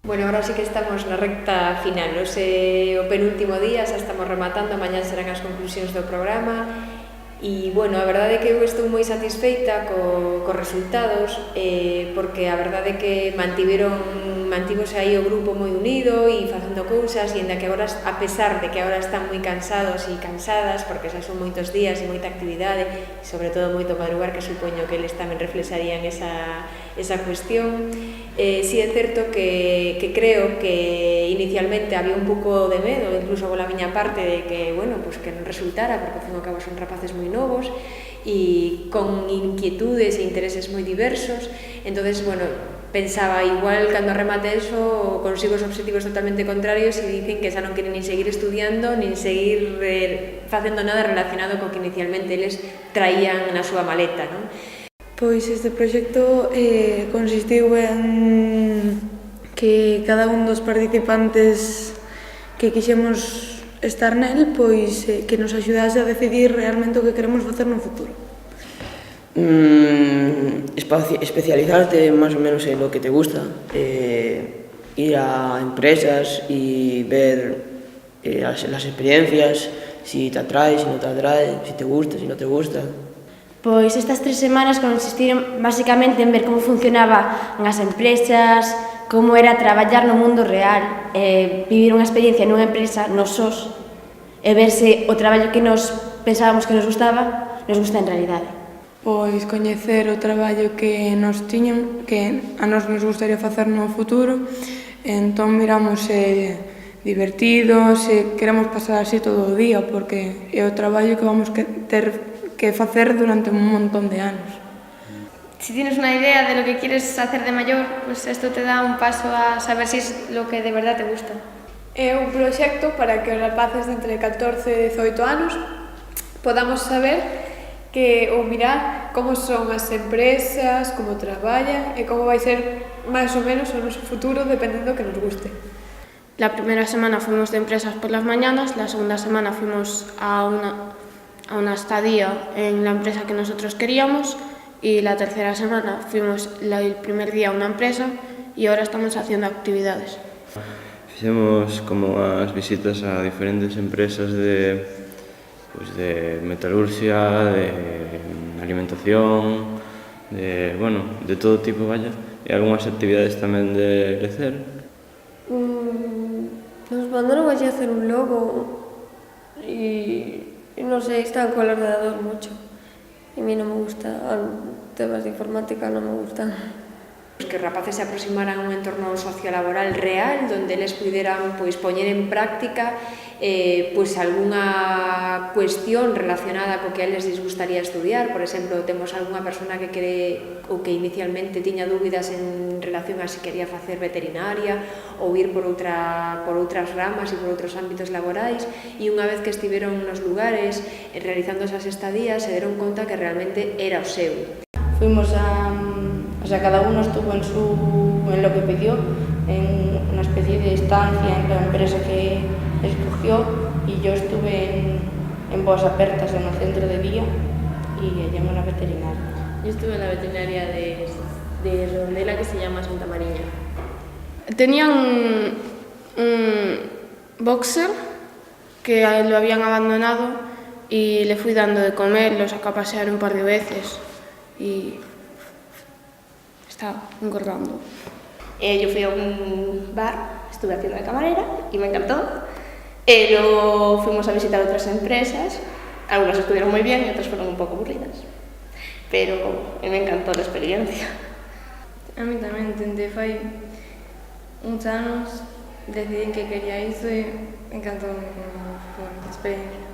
Bueno, ahora sí que estamos na recta final, hoxe o penúltimo día, xa estamos rematando, mañá serán as conclusións do programa e, bueno, a verdade é que eu estou moi satisfeita cos resultados porque a verdade é que mantivose aí o grupo moi unido e facendo cousas e ainda que agora, a pesar de que agora están moi cansados e cansadas porque xa son moitos días e moita actividade e sobre todo moito madrugar, que supoño que eles tamén reflexarían esa cuestión. Si é certo que creo que inicialmente había un pouco de medo, incluso pola miña parte, de que, bueno, pues que non resultara, porque ao fin e ao cabo son rapaces moi novos e con inquietudes e intereses moi diversos. Entonces, bueno, pensaba, igual cando remate eso consigo os obxectivos totalmente contrarios e dicen que xa non queren nin seguir estudiando nin seguir facendo nada relacionado co que inicialmente eles traían na súa maleta, non? Pois este proxecto consistiu en que cada un dos participantes que quixemos estar nel, pois que nos axudase a decidir realmente o que queremos facer no futuro. Especializarte más o menos en lo que te gusta, ir a empresas y ver las experiencias, si te atrae, si no te atrae, si te gusta, si no te gusta. Pois estas 3 semanas consistiron basicamente en ver como funcionaban as empresas, como era traballar no mundo real, vivir unha experiencia nunha empresa, nos sós, e ver se o traballo que nos pensábamos que nos gusta en realidade. Pois coñecer o traballo que nos tiñan, que a nos gustaría facer no futuro, entón miramos se divertido, se queremos pasar así todo o día, porque é o traballo que vamos ter que facer durante un montón de anos. Si tienes una idea de lo que quieres hacer de mayor, pues esto te da un paso a saber si es lo que de verdad te gusta. É un proxecto para que os rapaces de entre 14 e 18 anos podamos saber ou mirar como son as empresas, como traballan e como vai ser máis ou menos o noso futuro dependendo do que nos guste. La primera semana fuimos de empresas por las mañanas, la segunda semana fuimos a una estadía en la empresa que nosotros queríamos y la tercera semana fuimos el primer día a una empresa y ahora estamos haciendo actividades. Fixemos como as visitas a diferentes empresas de metalurgia, de alimentación, de todo tipo, vaya, e algunhas actividades tamén de lecer. Nos mandaron allí a hacer un logo y no sé, están con el ordenador mucho. Y a mí no me gusta, temas de informática no me gustan. Que os rapaces se aproximaran a un entorno sociolaboral real donde eles puderan poñer en práctica algunha cuestión relacionada co que a eles les gustaría estudiar. Por exemplo, temos algunha persona que quere ou que inicialmente tiña dúbidas en relación a se quería facer veterinaria ou ir por outras ramas e por outros ámbitos laborais, e unha vez que estiveron nos lugares realizando esas estadías se deron conta que realmente era o seu. Fuimos cada uno estuvo en lo que pidió, en una especie de estancia en la empresa que escogió, y yo estuve en Boas Apertas, en el centro de día, y ella en la veterinaria. Yo estuve en la veterinaria de Redondela, que se llama Santa Mariña. Tenían un boxer que lo habían abandonado y le fui dando de comer, lo saqué a pasear un par de veces y estaba engordando. Yo fui a un bar, estuve haciendo de camarera y me encantó. Luego fuimos a visitar otras empresas, algunas estuvieron muy bien y otras fueron un poco aburridas, pero me encantó la experiencia. A mí tamén intenté fai uns anos, decidí que quería iso e encantou a experiencia.